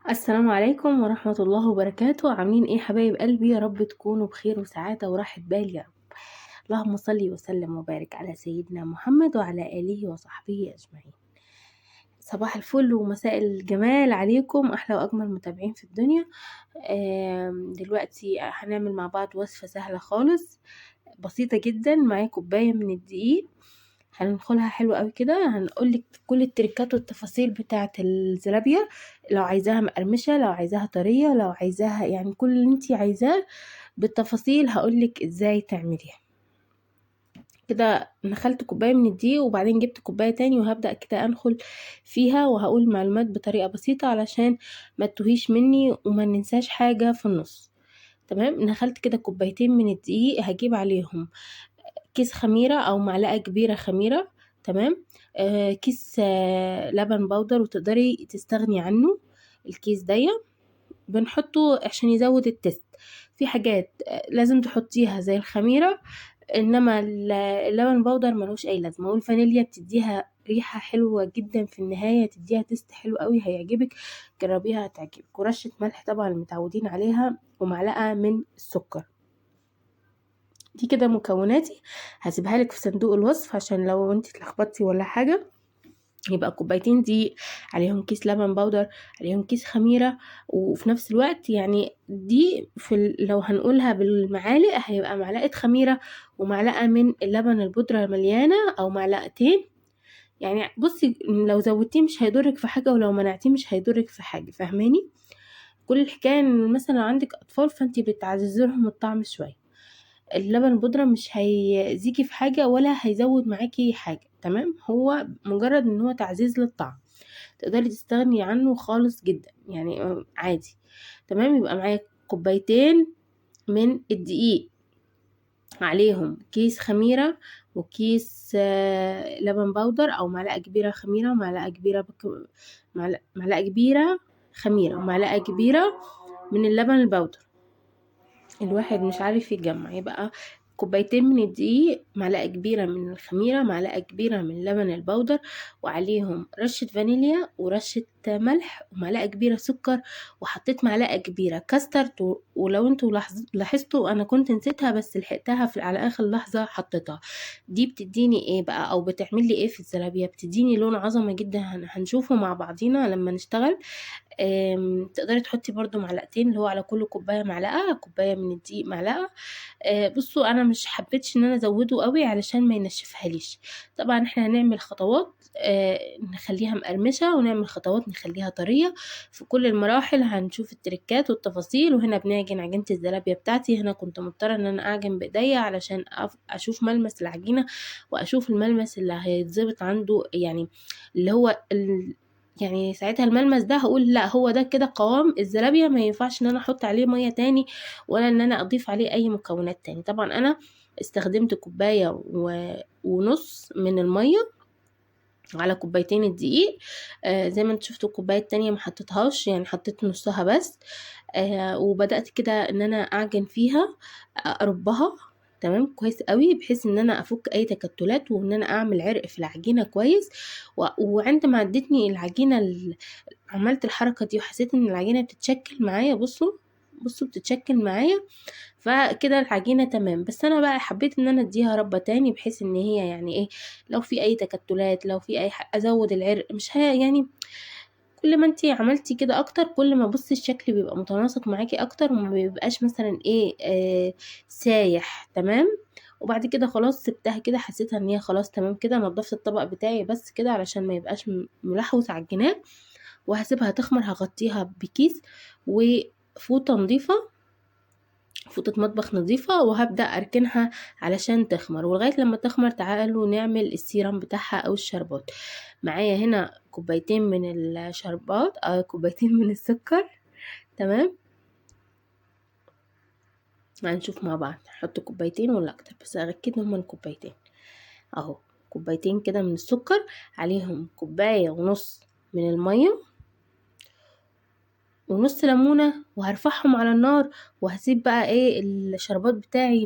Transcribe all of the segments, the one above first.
السلام عليكم ورحمة الله وبركاته. عاملين ايه حبايب قلبي؟ يا رب تكونوا بخير وسعادة وراحة بال يا رب. اللهم صل وسلم وبارك على سيدنا محمد وعلى آله وصحبه أجمعين. صباح الفل ومساء الجمال عليكم أحلى وأجمل متابعين في الدنيا. دلوقتي هنعمل مع بعض وصفة سهلة خالص بسيطة جدا. معايا كوباية من الدقيق هندخلها حلو قوي كده. هنقولك كل التركات والتفاصيل بتاعة الزلابية، لو عايزاها مقرمشة، لو عايزاها طرية، لو عايزاها يعني كل اللي انتي عايزاه بالتفاصيل هقولك ازاي تعمليها. كده دخلت كوباية من الدقيق وبعدين جبت كوباية تاني وهبدأ كده أدخل فيها وهقول المعلومات بطريقة بسيطة علشان ما تتوهيش مني وما ننساش حاجة في النص. تمام، دخلت كده كوبايتين من الدقيق هجيب عليهم كيس خميرة أو معلقة كبيرة خميرة. تمام. كيس لبن بودر وتقدري تستغني عنه. الكيس دي بنحطه عشان يزود التست. في حاجات لازم تحطيها زي الخميرة، انما اللبن بودر ملوش اي لازمه، والفانيليا بتديها ريحه حلوه جدا في النهايه، تديها تست حلو قوي هيعجبك. جربيها هتعجبك. ورشه ملح طبعا المتعودين عليها، ومعلقه من السكر. دي كده مكوناتي، هسيبها لك في صندوق الوصف عشان لو انت اتلخبطتي ولا حاجه. يبقى كوبايتين دي عليهم كيس لبن بودر، عليهم كيس خميرة، وفي نفس الوقت يعني دي لو هنقولها بالمعالق هيبقى معلقة خميرة ومعلقة من اللبن البودرة مليانة أو معلقتين. يعني بصي لو زودتيه مش هيضرك في حاجة، ولو منعتيه مش هيضرك في حاجة، فاهماني؟ كل الحكاية ان مثلا لو عندك أطفال فانتي بتعززي لهم الطعم شوية. اللبن البودرة مش هيزيكي في حاجة ولا هيزود معاكي حاجة. تمام، هو مجرد ان هو تعزيز للطعم، تقدري تستغني عنه خالص جدا يعني عادي. تمام، يبقى معايا كوبايتين من الدقيق، عليهم كيس خميرة وكيس لبن بودر او معلقة كبيرة خميرة ومعلقة كبيرة معلقة كبيرة خميرة ومعلقة كبيرة من اللبن البودر. الواحد مش عارف يجمع. يبقى كوبايتين من الدقيق، معلقة كبيرة من الخميرة، معلقة كبيرة من اللبن البودر، وعليهم رشة فانيليا ورشة ملح ومعلقة كبيرة سكر، وحطيت معلقة كبيرة كاسترد. ولو انتوا لاحظتوا انا كنت نسيتها بس لحقتها على اخر لحظة حطيتها. دي بتديني ايه بقى او بتعمل لي ايه في الزلابية؟ بتديني لون عظمة جدا هنشوفه مع بعضينا لما نشتغل. تقدري تحطي برضو معلقتين، اللي هو على كل كوبايه معلقه، كوبايه من الدقيق معلقه. بصوا انا مش حبيتش ان انا ازوده قوي علشان ما ينشفهاليش. طبعا احنا هنعمل خطوات نخليها مقرمشه، ونعمل خطوات نخليها طريه. في كل المراحل هنشوف التركات والتفاصيل. وهنا بنعجن عجينه الزلابيه بتاعتي. هنا كنت مضطره ان انا اعجن بايديا علشان اشوف ملمس العجينه، واشوف الملمس اللي هيتظبط عنده، يعني اللي هو يعني ساعتها الملمس ده هقول لا هو ده كده قوام الزلابية، ما ينفعش ان انا احط عليه مية تاني ولا ان انا اضيف عليه اي مكونات تاني. طبعا انا استخدمت كوباية ونص من المية على كوبايتين الدقيق. زي ما انتوا شفتوا الكوباية التانية ما حطيتهاش، يعني حطيت نصها بس. وبدأت كده ان انا اعجن فيها، اربها تمام كويس قوي بحيث ان انا افك اي تكتلات وان انا اعمل عرق في العجينه كويس. وعندما ادتني العجينه عملت الحركه دي وحسيت ان العجينه بتتشكل معايا. بصوا بتتشكل معايا، فكده العجينه تمام. بس انا بقى حبيت ان انا اديها ربة تاني بحيث ان هي يعني ايه، لو في اي تكتلات، لو في اي ازود العرق مش هي يعني. كل ما انتي عملتي كده اكتر كل ما بصي الشكل بيبقى متناسق معاكي اكتر وما بيبقاش مثلا ايه سايح. تمام. وبعد كده خلاص سبتها كده، حسيتها ان هي خلاص تمام كده. نضفت الطبق بتاعي بس كده علشان ما يبقاش ملحوس على الجناب. وهسيبها تخمر، هغطيها بكيس وفوطة نظيفة، فوطة مطبخ نظيفة، وهبدأ أركنها علشان تخمر. ولغاية لما تخمر تعالوا نعمل السيرم بتاعها أو الشربات. معايا هنا كوبايتين من الشربات أو كوبايتين من السكر. تمام، هنشوف مع بعض نحط كوبايتين ولا أكتر، بس أكيد هما كوبايتين. أهو كوبايتين كده من السكر، عليهم كوباية ونص من المية ونص ليمونة، وهرفعهم على النار. وهسيب بقى ايه الشربات بتاعي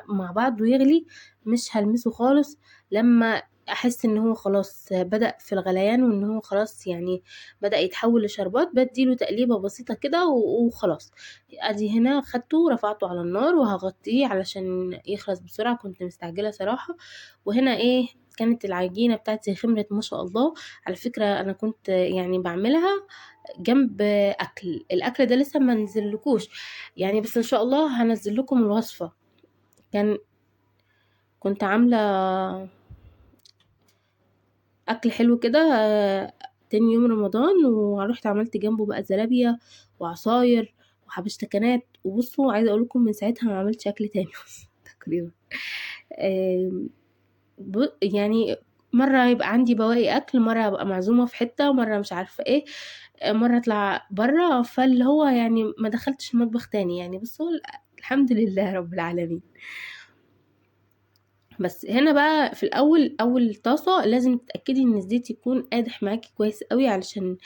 مع بعض ويغلي. مش هلمسه خالص. لما احس ان هو خلاص بدأ في الغليان وان هو خلاص يعني بدأ يتحول لشربات، بديله تقليبة بسيطة كده وخلاص. ادي هنا خدته رفعته على النار وهغطيه علشان يخلص بسرعة، كنت مستعجلة صراحة. وهنا ايه، كانت العجينة بتاعتي خمرت ما شاء الله. على فكرة انا كنت يعني بعملها جنب الاكل ده لسه ما نزلكوش يعني، بس ان شاء الله هنزل لكم الوصفة. كان كنت عاملة اكل حلو كده تاني يوم رمضان، ورحت عملت جنبه بقى زلابية وعصاير وحبشتكنات. وبصوا عايزه اقول لكم من ساعتها ما عملتش اكل تاني تقريبا. آم، يعني مرة يبقى عندي بواقي اكل، مرة ابقى معزومة في حتة، مرة مش عارفة ايه، مرة اطلع برا، فاللي هو يعني ما دخلتش المطبخ تاني يعني. بس هو الحمد لله رب العالمين. بس هنا بقى في الاول، اول طاسه لازم تتاكدي ان الزيت يكون قادح معاكي كويس قوي، علشان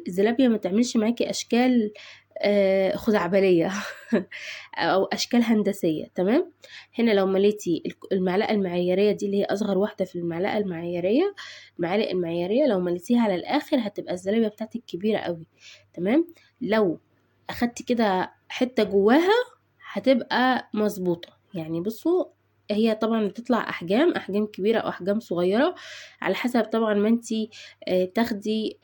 الزلابيه ما تعملش معاكي اشكال خزعبليه او اشكال هندسيه. تمام. هنا لو مليتي المعلقه المعياريه دي، اللي هي اصغر واحده في المعلقه المعياريه، المعالق المعياريه، لو مليتيها على الاخر هتبقى الزلابيه بتاعتك كبيره قوي. تمام. لو اخدتي كده حته جواها هتبقى مظبوطه يعني. بصوا، هي طبعا بتطلع احجام كبيره او احجام صغيره على حسب طبعا ما انتي تاخدي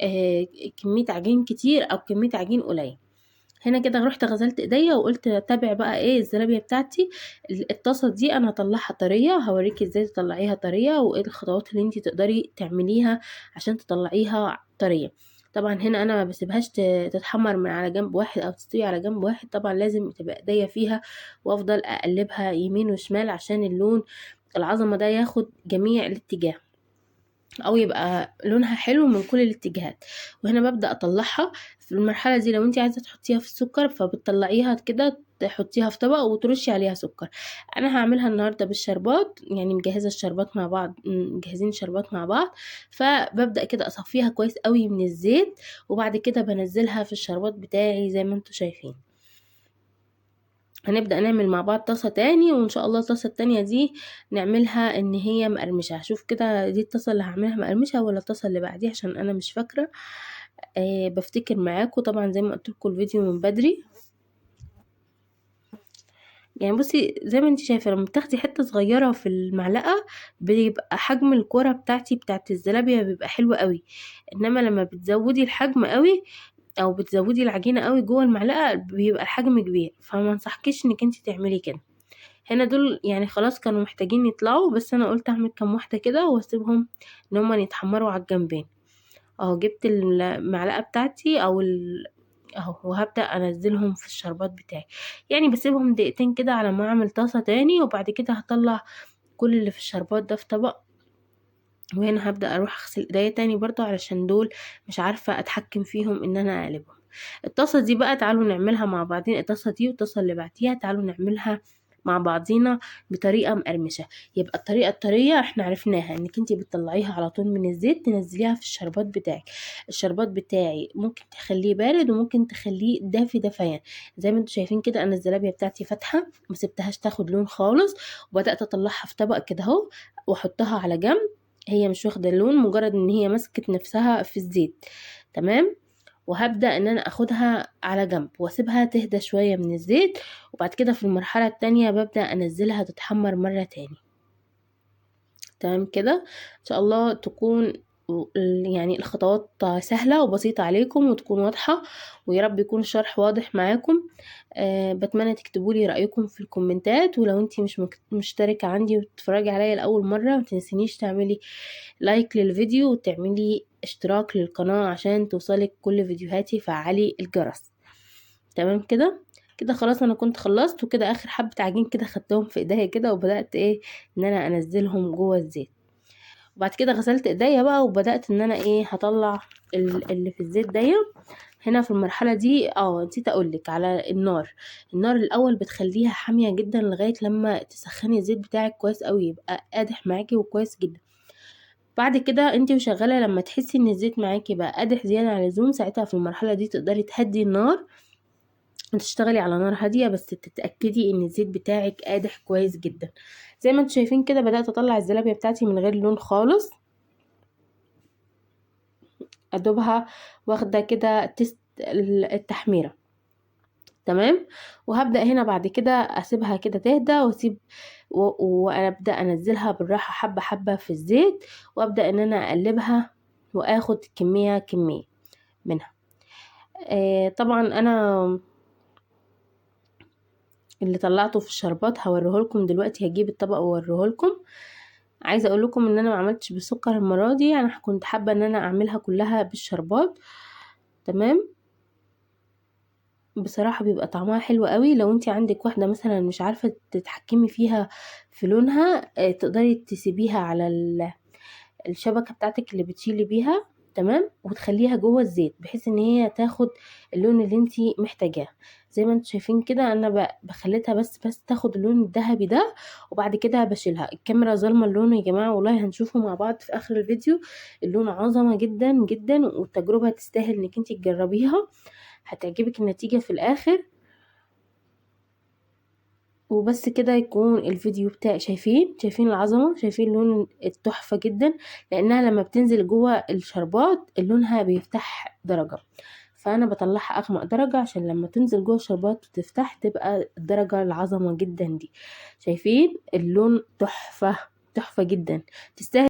كميه عجين كتير او كميه عجين قليل. هنا كده رحت غسلت ايديا وقلت اتابع بقى ايه الزلابيه بتاعتي. الطاسه دي انا هطلعها طريه، هوريكي ازاي تطلعيها طريه وايه الخطوات اللي انتي تقدري تعمليها عشان تطلعيها طريه. طبعا هنا انا ما بسيبهاش تتحمر من على جنب واحد او تستوي على جنب واحد، طبعا لازم تبقى ايديا فيها وافضل اقلبها يمين وشمال عشان اللون العظمه ده ياخد جميع الاتجاه، او يبقى لونها حلو من كل الاتجاهات. وهنا ببدأ اطلعها. في المرحلة دي لو انت عايزة تحطيها في السكر فبتطلعيها كده، تحطيها في طبق وترشي عليها سكر. انا هعملها النهاردة بالشربات، يعني مجهزة الشربات مع بعض، مجهزين الشربات مع بعض. فببدأ كده اصفيها كويس قوي من الزيت، وبعد كده بنزلها في الشربات بتاعي زي ما انتم شايفين. هنبدأ نعمل مع بعض طاسة تاني، وان شاء الله الطاسة التانية دي نعملها ان هي مقرمشة. هشوف كده دي الطاسة اللي هعملها مقرمشة ولا الطاسة اللي بعديها، عشان انا مش فاكرة. بفتكر معاكم طبعا زي ما قلت لكم الفيديو من بدري. يعني بصي زي ما انت شايفة، لما بتاخدي حتة صغيرة في المعلقة بيبقى حجم الكرة بتاعتي بتاعت الزلابية بيبقى حلو قوي. انما لما بتزودي الحجم قوي او بتزودي العجينة قوي جوه المعلقة بيبقى الحجم كبير، فما انصحكيش انك انت تعملي كده. هنا دول يعني خلاص كانوا محتاجين يطلعوا، بس انا قلت اعمل كام واحده كده واسيبهم ان هما يتحمروا على الجنبين. اهو جبت المعلقه بتاعتي اهو، وهبدا انزلهم في الشربات بتاعي. يعني بسيبهم دقيقتين كده على ما اعمل طاسه تاني، وبعد كده هطلع كل اللي في الشربات ده في طبق. وهنا هبدا اروح اغسل ايديا تاني برضو علشان دول مش عارفه اتحكم فيهم ان انا اقلبهم. الطاسه دي بقى تعالوا نعملها مع بعضين، الطاسه دي والطاسه اللي بعديها تعالوا نعملها مع بعضينا بطريقه مقرمشه. يبقى الطريقه الطريه احنا عرفناها، انك انتي بتطلعيها على طول من الزيت تنزليها في الشربات بتاعك. الشربات بتاعي ممكن تخليه بارد وممكن تخليه دافي دفيان. زي ما انتم شايفين كده انا الزلابيه بتاعتي فاتحه، ما سبتهاش تاخد لون خالص، وبدات اطلعها في طبق كده اهو واحطها على جنب. هي مش واخده اللون، مجرد ان هي مسكت نفسها في الزيت. تمام. وهبدأ ان انا اخدها على جنب واسيبها تهدى شوية من الزيت، وبعد كده في المرحلة التانية ببدأ انزلها تتحمر مرة تاني. تمام كده. ان شاء الله تكون يعني الخطوات سهلة وبسيطة عليكم وتكون واضحة، ويا رب يكون الشرح واضح معاكم. بتمنى تكتبوا لي رأيكم في الكومنتات، ولو انتي مش مشتركة عندي وتتفرجي عليا لأول مرة متنسينيش تعملي لايك للفيديو وتعملي اشتراك للقناة عشان توصلك كل فيديوهاتي. فعلي الجرس. تمام كده. كده خلاص انا كنت خلصت، وكده اخر حبة عجين كده خدتهم في ايديا كده وبدأت ايه ان انا انزلهم جوه الزيت. وبعد كده غسلت ايديا بقى وبدأت ان انا ايه هطلع اللي في الزيت دي. هنا في المرحلة دي نسيت اقولك على النار. النار الاول بتخليها حامية جدا لغاية لما تسخني الزيت بتاعك كويس قوي يبقى قادح معاكي وكويس جدا. بعد كده انتي وشغالة لما تحسي ان الزيت معاكي بقى قادح زيادة عن اللزوم، ساعتها في المرحلة دي تقدري تهدي النار وتشتغلي على نار هاديه، بس تتاكدي ان الزيت بتاعك قادح كويس جدا. زي ما انتم شايفين كده بدات اطلع الزلابيه بتاعتي من غير لون خالص، ادوبها واخده كده تست التحميره. تمام. وهبدأ هنا بعد كده اسيبها كده تهدى، واسيب وابدأ انزلها بالراحة حبة حبة في الزيت، وابدأ ان انا اقلبها واخد كمية منها. طبعا انا اللي طلعته في الشربات هوريهولكم دلوقتي، هجيب الطبق واوريهولكم. عايزه اقول لكم ان انا ما عملتش بالسكر المره دي، انا كنت حابه ان انا اعملها كلها بالشربات. تمام. بصراحة بيبقى طعمها حلو قوي. لو انت عندك واحدة مثلا مش عارفة تتحكمي فيها في لونها، تقدري تسيبيها على الشبكة بتاعتك اللي بتشيلي بيها. تمام. وتخليها جوه الزيت بحيث ان هي تاخد اللون اللي انت محتاجاه. زي ما انتم شايفين كده انا بخليتها بس تاخد اللون الذهبي ده، وبعد كده بشيلها. الكاميرا ظالمه اللون يا جماعه، والله هنشوفه مع بعض في اخر الفيديو. اللون عظمه جدا جدا، والتجربه تستاهل انك انت تجربيها، هتعجبك النتيجة في الاخر. وبس كده يكون الفيديو بتاعي. شايفين العظمة، شايفين لون التحفة جدا، لانها لما بتنزل جوه الشربات لونها بيفتح درجة، فانا بطلعها اغمق درجة عشان لما تنزل جوه الشربات وتفتح تبقى الدرجة العظمة جدا دي. شايفين اللون تحفة جدا، تستاهل.